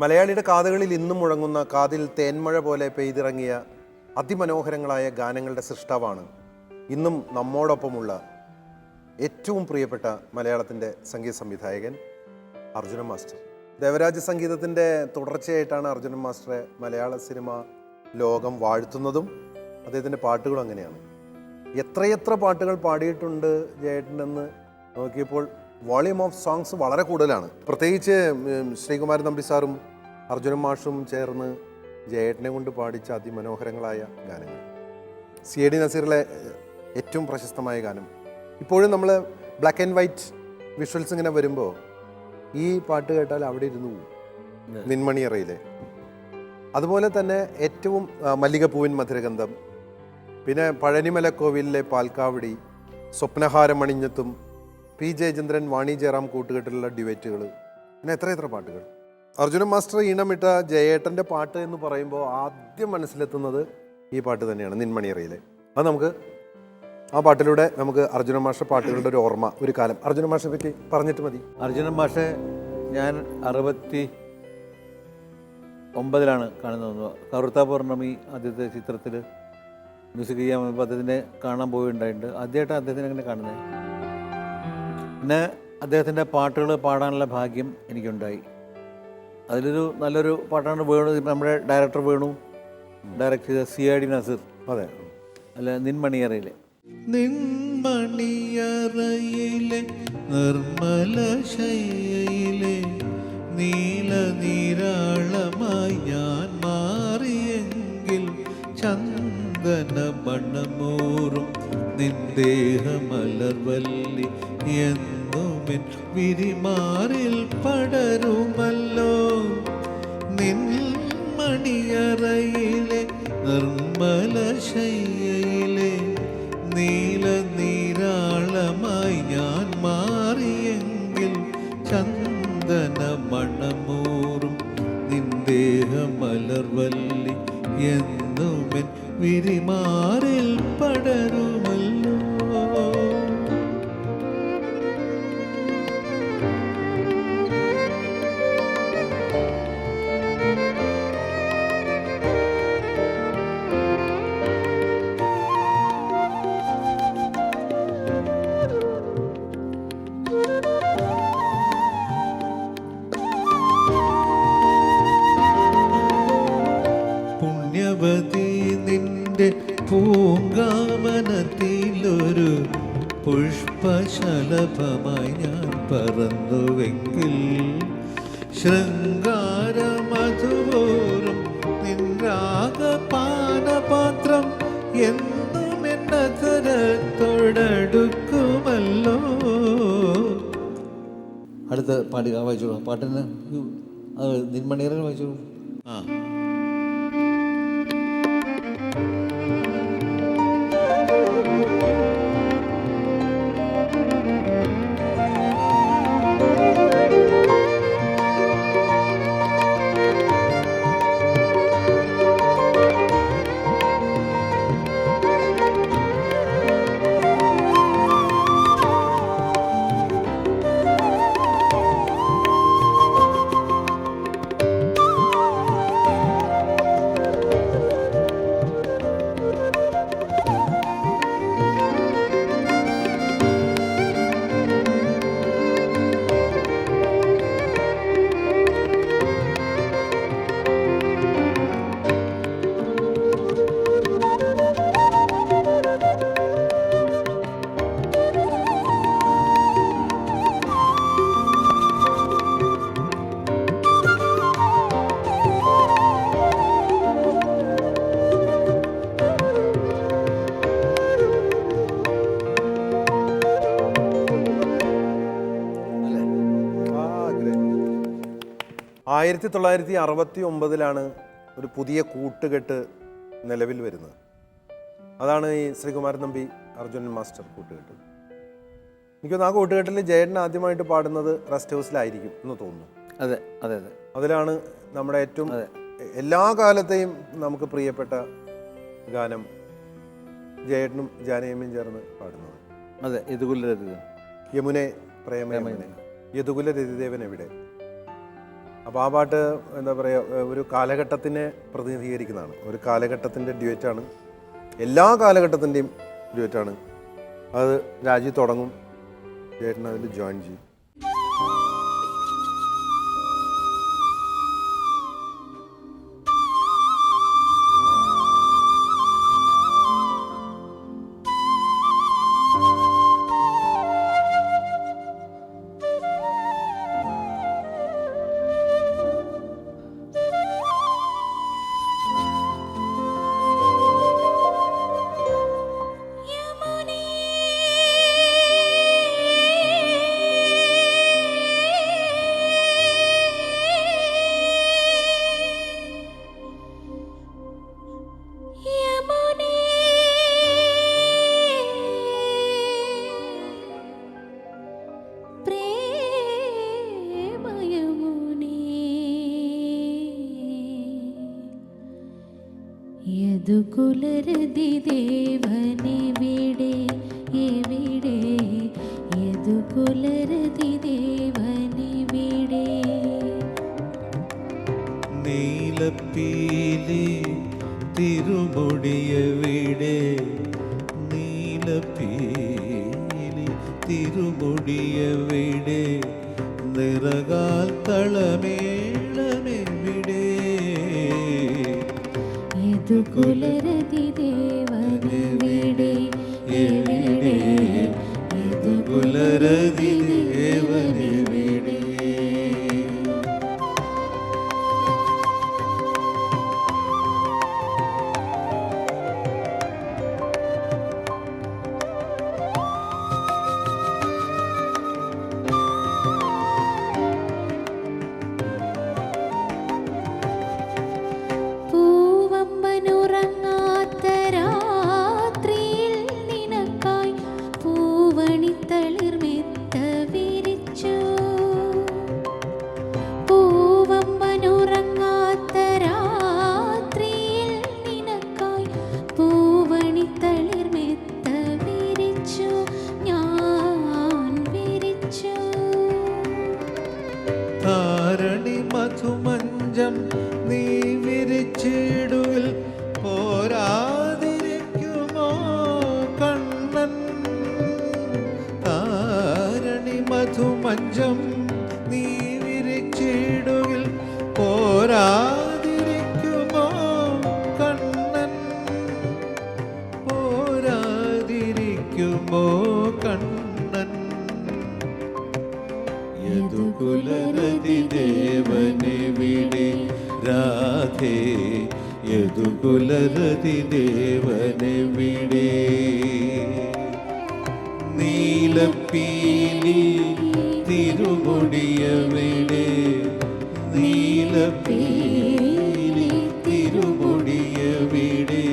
മലയാളിയുടെ കാതുകളിൽ ഇന്നും മുഴങ്ങുന്ന, കാതിൽ തേന്മഴ പോലെ പെയ്തിറങ്ങിയ അതിമനോഹരങ്ങളായ ഗാനങ്ങളുടെ സൃഷ്ടാവാണ് ഇന്നും നമ്മോടൊപ്പമുള്ള ഏറ്റവും പ്രിയപ്പെട്ട മലയാളത്തിൻ്റെ സംഗീത സംവിധായകൻ അർജുനൻ മാസ്റ്റർ. ദേവരാജ സംഗീതത്തിൻ്റെ തുടർച്ചയായിട്ടാണ് അർജുനൻ മാസ്റ്ററെ മലയാള സിനിമ ലോകം വാഴ്ത്തുന്നതും അദ്ദേഹത്തിൻ്റെ പാട്ടുകളും അങ്ങനെയാണ്. എത്രയെത്ര പാട്ടുകൾ പാടിയിട്ടുണ്ട് ജയേട്ടനെന്ന് നോക്കിയപ്പോൾ വോളിയം ഓഫ് സോങ്സ് വളരെ കൂടുതലാണ്. പ്രത്യേകിച്ച് ശ്രീകുമാരൻ തമ്പി സാറും അർജുനൻ മാഷും ചേർന്ന് ജയേട്ടനെ കൊണ്ട് പാടിച്ച അതിമനോഹരങ്ങളായ ഗാനങ്ങൾ. CID നസീറിലെ ഏറ്റവും പ്രശസ്തമായ ഗാനം. ഇപ്പോഴും നമ്മൾ ബ്ലാക്ക് ആൻഡ് വൈറ്റ് വിഷ്വൽസ് ഇങ്ങനെ വരുമ്പോൾ ഈ പാട്ട് കേട്ടാൽ അവിടെ ഇരുന്നു പോകും, നിൻമണിയറയിലെ. അതുപോലെ തന്നെ ഏറ്റവും മല്ലികപ്പൂവിൻ മധുരഗന്ധം, പിന്നെ പഴനിമലക്കോവിലിലെ പാൽക്കാവടി, സ്വപ്നഹാരമണിഞ്ഞത്തും, P. ജയചന്ദ്രൻ, വാണി ജയറാം കൂട്ടുകെട്ടിലുള്ള ഡിബേറ്റുകൾ, പിന്നെ എത്ര പാട്ടുകൾ. അർജുനൻ മാസ്റ്റർ ഈണമിട്ട ജയേട്ടൻ്റെ പാട്ട് എന്ന് പറയുമ്പോൾ ആദ്യം മനസ്സിലെത്തുന്നത് ഈ പാട്ട് തന്നെയാണ്, നിൻമണിയറയിലെ. അത് നമുക്ക് ആ പാട്ടിലൂടെ നമുക്ക് അർജുനൻ മാസ്റ്റർ പാട്ടുകളുടെ ഒരു ഓർമ്മ, ഒരു കാലം. അർജുനൻ മാസ്റ്ററെ പറ്റി പറഞ്ഞിട്ട് മതി. അർജുനൻ മാഷെ ഞാൻ 69 കാണുന്നത്. കറുത്ത പൗർണമി ആദ്യത്തെ ചിത്രത്തിൽ മ്യൂസിക് ചെയ്യാൻ വന്നപ്പോൾ അദ്ദേഹത്തിനെ കാണാൻ പോയിട്ടുണ്ടായിട്ടുണ്ട്. ആദ്യമായിട്ടാണ് അദ്ദേഹത്തിനെ അങ്ങനെ കാണുന്നത്. പിന്നെ അദ്ദേഹത്തിൻ്റെ പാട്ടുകൾ പാടാനുള്ള ഭാഗ്യം എനിക്കുണ്ടായി. അതിലൊരു നല്ലൊരു പാട്ടാണ് വേണു, നമ്മുടെ ഡയറക്ടർ വേണു ഡയറക്റ്റ് ചെയ്ത CID നസീർ. അതെ, അല്ല, നിൻമണിയറയിലെ നിൻമണിയറയിലെ നിർമ്മല ശയ്യയിലെ നീല നീരാളമായി ഞാൻ മാറിയെങ്കിൽ ചന്ദന ബണ്ണമൂറും നിന്ദേഹമലർവല്ലി എന്നുമെൻ വിരിമാറിൽ പടരുമല്ലോ. നിൻമണിയറയിലെ നിർമ്മല ശയ്യയിലെ നീല നീരാളമായി ഞാൻ മാറിയെങ്കിൽ ചന്ദന മണമൂറും നിന്ദേഹമലർവല്ലി എന്നുമെൻ വിരിമാറിൽ പടരുമല്ലോ. പുണ്യവതി നിന്റെ പൂങ്കാവനത്തിലൊരു പുഷ്പശലഭമായി ഞാൻ പറന്നുവെങ്കിൽ ശൃംഗാരമധുവോറും നിൻരാഗപാനപാത്രം എന്നും എന്നതരത്തോടടുക്കുമല്ലോ. അടുത്ത പാടി വായിച്ചോളൂ. പാട്ടിന് അത് നിൻമണിയറയിൽ വായിച്ചോളൂ. ആ ആ 1969 ഒരു പുതിയ കൂട്ടുകെട്ട് നിലവിൽ വരുന്നത്. അതാണ് ഈ ശ്രീകുമാരൻ തമ്പി അർജുനൻ മാസ്റ്റർ കൂട്ടുകെട്ട്. എനിക്കൊന്ന് ആ കൂട്ടുകെട്ടിൽ ജയേട്ടൻ ആദ്യമായിട്ട് പാടുന്നത് റെസ്റ്റ് ഹൗസിലായിരിക്കും എന്ന് തോന്നുന്നു. അതെ അതെ അതെ, അതിലാണ് നമ്മുടെ ഏറ്റവും എല്ലാ കാലത്തെയും നമുക്ക് പ്രിയപ്പെട്ട ഗാനം ജയേട്ടനും ജാനകിയമ്മയും ചേർന്ന് പാടുന്നത്. അതെ, യദുകുലരതിദേവൻ. യമുനെ പ്രേമ യമുനെ, യദുകുല രതിദേവൻ എവിടെ. അപ്പോൾ ആ പാട്ട് എന്താ പറയുക, ഒരു കാലഘട്ടത്തിനെ പ്രതിനിധീകരിക്കുന്നതാണ്. ഒരു കാലഘട്ടത്തിൻ്റെ ഡ്യുവറ്റാണ്, എല്ലാ കാലഘട്ടത്തിൻ്റെയും ഡ്യുവറ്റാണ്. അത് രാജി തുടങ്ങും, ജയേട്ടൻ അതിൽ ജോയിൻ ചെയ്യും. യദുകുലരതി ദേവനെവിടെ എവിടെ, യദുകുലരതി ദേവനെവിടെ. നീലപ്പീലി തിരുമുടിയവിടെ, നീലപ്പീലി തിരുമുടിയവിടെ, നിറകാൽ തളമേളമെവിടെ. യദുകുലരതി ദേവനെവിടെ എവിടെ, യദുകുലരതി ദേവനെവിടെ. പൂവമ്പനുറങ്ങാത്ത രാത്രിയിൽ നിനക്കായി പൂവണിത്തളിർമെത്ത വിരിച്ചു. പൂവമ്പനുറങ്ങാത്ത രാത്രിയിൽ നിനക്കായി പൂവണിത്തളിർമെത്ത വിരിച്ചു, ഞാൻ വിരിച്ചു. താരണി മധുമഞ്ചം നീ വിരിച്ചിടുവിൽ പോരാതിരിക്കുമോ കണ്ണൻ. താരണി മധുമഞ്ചം നീ വിരിച്ചിടുവിൽ പോരാതിരിക്കുമോ കണ്ണൻ, പോരാതിരിക്കുമോ കണ്ണൻ. യദുകുലരതി ദേവനെവിടെ രാധേ, യദുകുലരതി ദേവനെവിടെ. നീലപ്പീലി തിരുമുടിയവിടെ, നീലപ്പീലി തിരുമുടിയവിടെ,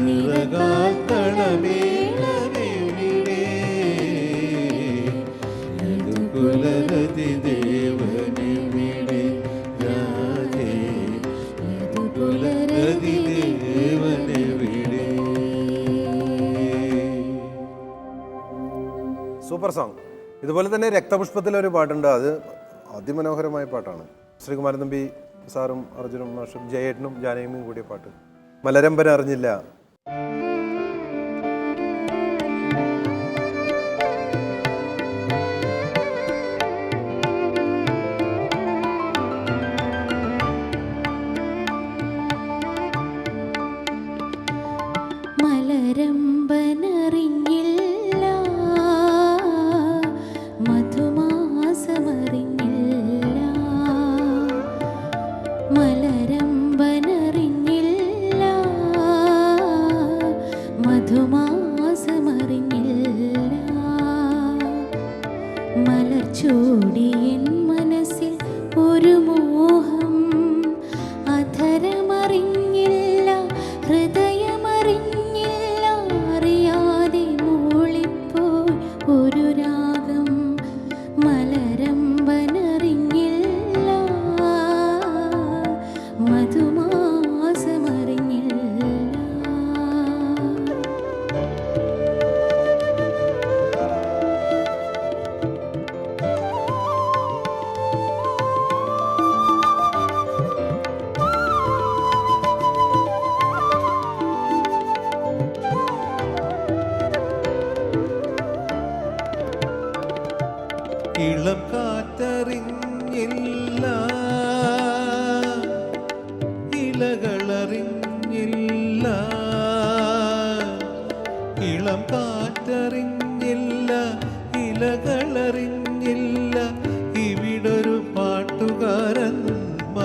നിറകാൽ തളമേളമെവിടെ. യദുകുലരതി ദേവനെവിടെ രാധേ, യദുകുലരതി ദേവനെവിടെ. Super song. ഇതുപോലെ തന്നെ രക്തപുഷ്പത്തിലൊരു പാട്ടുണ്ട്, അത് അതിമനോഹരമായ പാട്ടാണ്. ശ്രീകുമാരൻ തമ്പി സാറും അർജുനും മാഷും ജയേട്ടനും ജാനകിയും കൂടിയ പാട്ട്. മലരമ്പൻ അറിഞ്ഞില്ല. മലരമ്പനറിഞ്ഞില്ല, മധുമാസമറിഞ്ഞില്ല. മലരമ്പനറിഞ്ഞില്ല,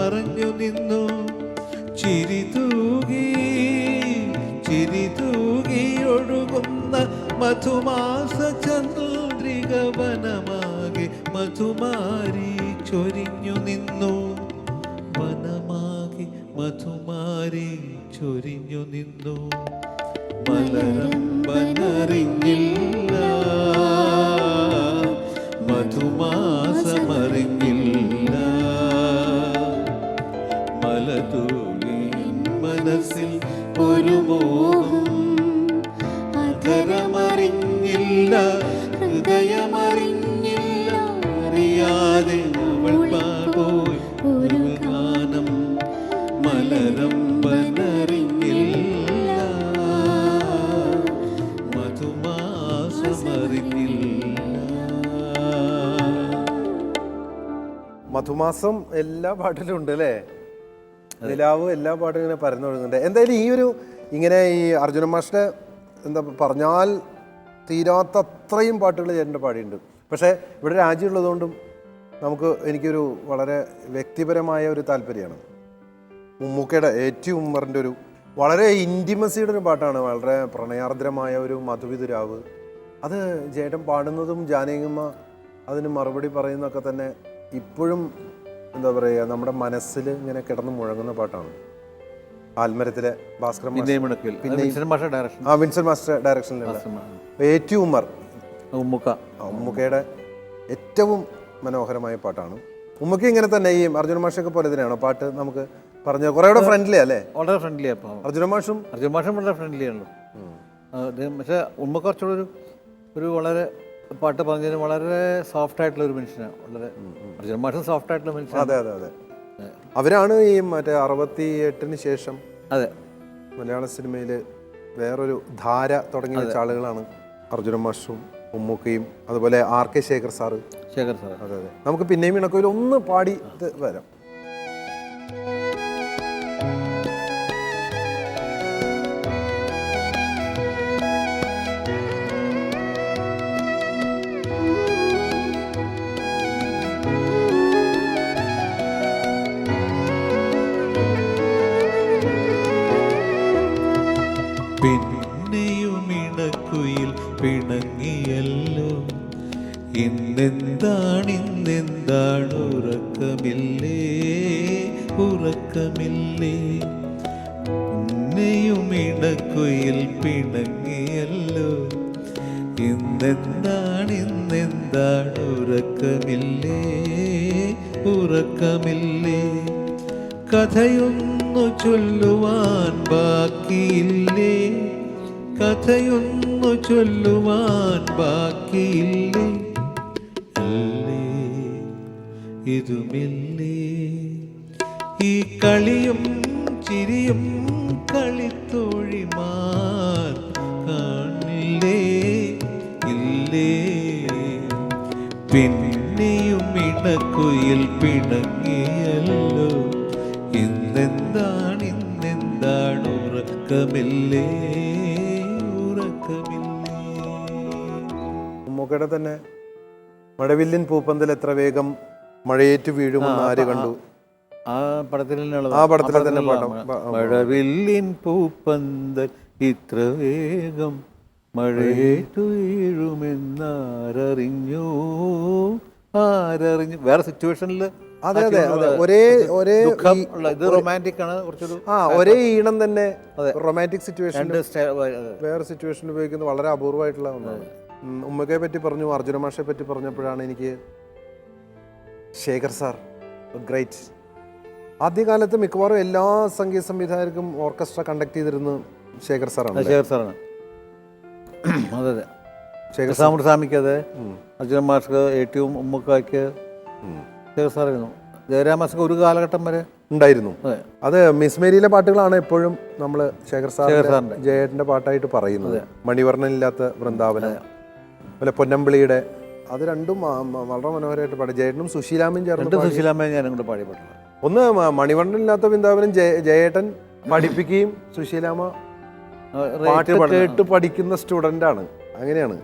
മറഞ്ഞു നിന്നു. ചിരി തൂകി ഒഴുകുന്ന മധുമാസ ചന്ദ്രിക വനമാകെ മധുമാരി ചൊരിഞ്ഞു നിന്നു. വനമാകെ മധുമാരി ചൊരിഞ്ഞു നിന്നു. മലരമ്പനറിഞ്ഞില്ല, മധുമാസമറിഞ്ഞില്ല. മലതൂകി മനസ്സിൽ ഒരു മോഹം, അധരമറിഞ്ഞില്ല, ഹൃദയമറിഞ്ഞില്ല. അറിയാതെ അവൾ പാപോയി ഒരു ഗാനം. മലരമ്പനറിഞ്ഞില്ല, മധുമാസം എല്ലാ പാട്ടിലും ഉണ്ട് അല്ലേ? നിലാവ് എല്ലാ പാട്ടും ഇങ്ങനെ പരന്നൊഴുകുന്നുണ്ട്. എന്തായാലും ഇങ്ങനെ ഈ അർജുന മാഷിന്റെ എന്താ പറഞ്ഞാൽ തീരാത്ത അത്രയും പാട്ടുകൾ ചേട്ടൻ്റെ പാടിയിട്ടുണ്ട്. പക്ഷേ ഇവിടെ രാജ്യമുള്ളതുകൊണ്ടും എനിക്കൊരു വളരെ വ്യക്തിപരമായ ഒരു താല്പര്യമാണ്. മമ്മൂക്കയുടെ ഏറ്റവും ഉമ്മറിൻ്റെ ഒരു വളരെ ഇൻറ്റിമസിയുടെ ഒരു പാട്ടാണ്, വളരെ പ്രണയാർദ്രമായ ഒരു മധുവിധുരാവ്. അത് ചേട്ടൻ പാടുന്നതും ജാനകിയമ്മ അതിന് മറുപടി പറയുന്നതൊക്കെ തന്നെ ഇപ്പോഴും എന്താ പറയുക, നമ്മുടെ മനസ്സിൽ ഇങ്ങനെ കിടന്ന് മുഴങ്ങുന്ന പാട്ടാണ്. ആൽമരത്തിലെ ഭാസ്കർ വിൻസെന്റ് മാസ്റ്റർ ഡയറക്ഷനിലുള്ള ഏറ്റവും ഉമ്മർ ഉമ്മുക്കയുടെ ഏറ്റവും മനോഹരമായ പാട്ടാണ്. ഉമ്മക്ക് ഇങ്ങനെ തന്നെ ഈ അർജുന മാഷൊക്കെ പോലെ തന്നെയാണോ പാട്ട്? നമുക്ക് പറഞ്ഞ കുറേ കൂടെ ഫ്രണ്ട്ലി അല്ലേ? വളരെ ഫ്രണ്ട്ലി. അർജുന മാഷും വളരെ ഫ്രണ്ട്ലി ആണല്ലോ. പക്ഷേ ഉമ്മ കുറച്ചുകൂടെ ഒരു വളരെ പാട്ട് പറഞ്ഞതിന് വളരെ സോഫ്റ്റ് ആയിട്ടുള്ള ഒരു മനുഷ്യനാണ്. വളരെ അർജുന മാഷും സോഫ്റ്റ് ആയിട്ടുള്ള മനുഷ്യൻ. അതെ. അവരാണ് ഈ മറ്റേ 68-ന് ശേഷം അതെ മലയാള സിനിമയിൽ വേറൊരു ധാര തുടങ്ങി വെച്ച ആളുകളാണ് അർജുന മാഷും ഉമ്മുക്കയും അതുപോലെ ആർ കെ ശേഖർ സാറ്. അതെ. നമുക്ക് പിന്നെയും ഇണക്കോയിൽ ഒന്ന് പാടി വരാം. പിന്നെയുമിണക്കുയിൽ പിണങ്ങിയല്ലോ, ഇന്നെന്താണ് ഉറക്കമില്ലേ. പിന്നെയുമിണക്കുയിൽ പിണങ്ങിയല്ലോ, ഇന്നെന്താണ് ഉറക്കമില്ലേ. കഥയൊന്നു ചൊല്ലുവാൻ ബാക്കിയില്ലേ, അല്ലേ ഇതുമില്ലേ. ഈ കളിയും ചിരിയും കളിത്തോഴിമാർ കാണില്ലേ, ഇല്ലേ. പിന്നെയും ഇണക്കുയിൽ പിണങ്ങിയല്ലോ, ഇന്നെന്താണ് ഉറക്കമില്ലേ. മമ്മൂക്കയുടെ തന്നെ മഴവില്ലിൻ പൂപ്പന്തൽ എത്ര വേഗം മഴയേറ്റു വീഴുമെന്ന് ആര് കണ്ടു. ആ പടത്തിലെ തന്നെ പാട്ടം. മഴവില്ലിൻ പൂപ്പന്തൽ ഇത്ര വേഗം മഴയേറ്റു വീഴുമെന്നാരറിഞ്ഞു. വേറെ സിറ്റുവേഷനിൽ അതെ ഒരേ ഇത് റൊമാൻറ്റിക് ആണ് കുറച്ചൊരു ഒരേ ഈണം തന്നെ റൊമാൻറ്റിക് സിറ്റുവേഷൻ വേറെ സിറ്റുവേഷൻ ഉപയോഗിക്കുന്നത് വളരെ അപൂർവമായിട്ടുള്ള ഒന്നാണ്. ഉമ്മക്കയെ പറ്റി പറഞ്ഞു, അർജുന മാഷെ പറ്റി പറഞ്ഞപ്പോഴാണ് എനിക്ക് ശേഖർ സാർ ഗ്രേറ്റ്. ആദ്യകാലത്ത് മിക്കവാറും എല്ലാ സംഗീത സംവിധായകർക്കും ഓർക്കസ്ട്ര കണ്ടക്ട് ചെയ്തിരുന്നത് ശേഖർ സാറാണ്. അതെ സാമിക്ക് അതെ, അർജുന മാഷ്ക്ക് ഏറ്റവും ഉമ്മക്കായ്ക്ക് ശേഖർ സാറായിരുന്നു. ജയരാമാസക്ക് ഒരു കാലഘട്ടം വരെ ഉണ്ടായിരുന്നു. അത് മിസ് മേരിയിലെ പാട്ടുകളാണ് എപ്പോഴും നമ്മൾ ശേഖർ സാറിന്റെ ജയേട്ടന്റെ പാട്ടായിട്ട് പറയുന്നത്. മണിവർണ്ണനില്ലാത്ത വൃന്ദാവനം, അതുപോലെ പൊന്നമ്പിളിയുടെ, അത് രണ്ടും വളരെ മനോഹരമായിട്ട് പാടി. ജയേട്ടനും സുശീലാമ്മയും സുശീലാമ്മയും ഞാനും കൂടെ പാടിപ്പെട്ടില്ല. ഒന്ന് മണിവർണ്ണനില്ലാത്ത വൃന്ദാവനം ജയേട്ടൻ പഠിപ്പിക്കുകയും സുശീലാമ്മ പാട്ട് കേട്ട് പഠിക്കുന്ന സ്റ്റുഡൻ്റ് ആണ്. അങ്ങനെയാണ്.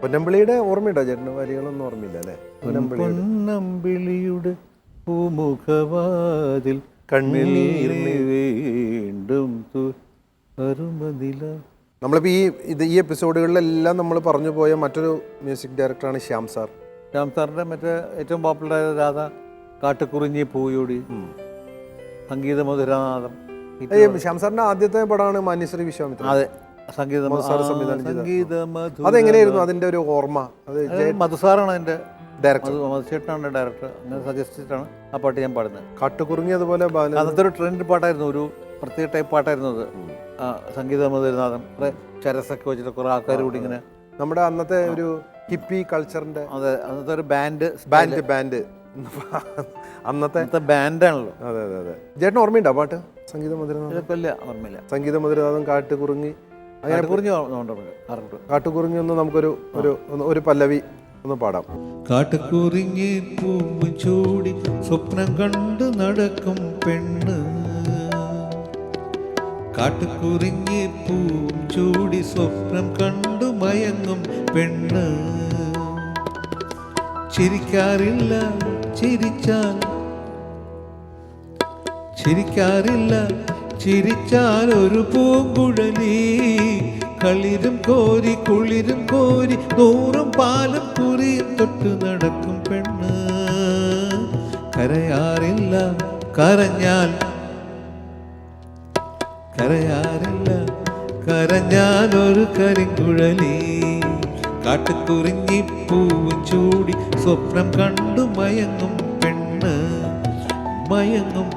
പൊന്നമ്പിളിയുടെ ഓർമ്മയുണ്ടോ ചേട്ടന്? വരികളൊന്നും ഓർമ്മയില്ല അല്ലേ? പൊന്നമ്പിളിയുടെ പൂമുഖവാതിൽ കണ്ണീർ വീണ്ടും അരുമതില. നമ്മളിപ്പോൾ ഈ എപ്പിസോഡുകളിലെല്ലാം നമ്മൾ പറഞ്ഞു പോയ മറ്റൊരു മ്യൂസിക് ഡയറക്ടറാണ് ശ്യാം സാർ. ശ്യാം സാറിൻ്റെ മറ്റേ ഏറ്റവും പോപ്പുലറായ രാധ, കാട്ടുകുറിഞ്ഞി പൂയോടി, സംഗീത മധുരനാഥം. ശ്യാം സാറിന്റെ ആദ്യത്തെ പടമാണ് മാന്യശ്രീ വിശ്വാമിത്ര. അതെ, സംഗീത അതെങ്ങനെയായിരുന്നു അതിന്റെ ഒരു ഓർമ്മ? അത് മധുസാറാണ് അതിൻ്റെ ഡയറക്ടർ, മധുശേട്ടനാണ് ഡയറക്ടർ. അങ്ങനെ സജസ്റ്റ് ചെയ്തിട്ടാണ് ആ പാട്ട് ഞാൻ പാടുന്നത്. കാട്ടുകുറുങ്ങി അതുപോലെ അന്നത്തെ ഒരു ട്രെൻഡ് പാട്ടായിരുന്നു, ഒരു പ്രത്യേക ടൈപ്പ് പാട്ടായിരുന്നു അത്. സംഗീത മധുരനാഥം, കുറെ ചരസൊക്കെ വെച്ചിട്ട് കുറെ ആൾക്കാർ കൂടി ഇങ്ങനെ, നമ്മുടെ അന്നത്തെ ഒരു ഹിപ്പി കൾച്ചറിന്റെ. അതെ, അന്നത്തെ ഒരു ബാൻഡ് അന്നത്തെ ബാൻഡാണല്ലോ. അതെ അതെ അതെ. ചേട്ടൻ ഓർമ്മയുണ്ടോ പാട്ട്? സംഗീത മധുരനാഥം, ഓർമ്മയില്ല. സംഗീത മധുരനാഥം, കാട്ടുകുറുങ്ങി. കാട്ടുകുറുങ്ങി ഒന്ന് നമുക്കൊരു പല്ലവി ഒന്ന് പാടാം. കാട്ടുകുറിഞ്ഞി പൂവും ചൂടി സ്വപ്നം കണ്ടു നടക്കും പെണ്ണ്, കാട്ടുകുറിഞ്ഞി പൂവും ചൂടി സ്വപ്നം കണ്ടു മയങ്ങും പെണ്ണ്. ചിരിക്കാറില്ല ചിരിച്ചാൽ ഒരു പൂങ്കുഴലി, കളിരും കോരി കുളിരും കോരി നൂറും പാലും കുറിയും തൊട്ട് നടക്കും പെണ്ണ്. കരയാറില്ല കരഞ്ഞാൽ ഒരു കരിങ്കുഴലി, കാട്ടുകുറിഞ്ഞി പൂവും ചൂടി സ്വപ്നം കണ്ടു മയങ്ങും പെണ്ണ്, മയങ്ങും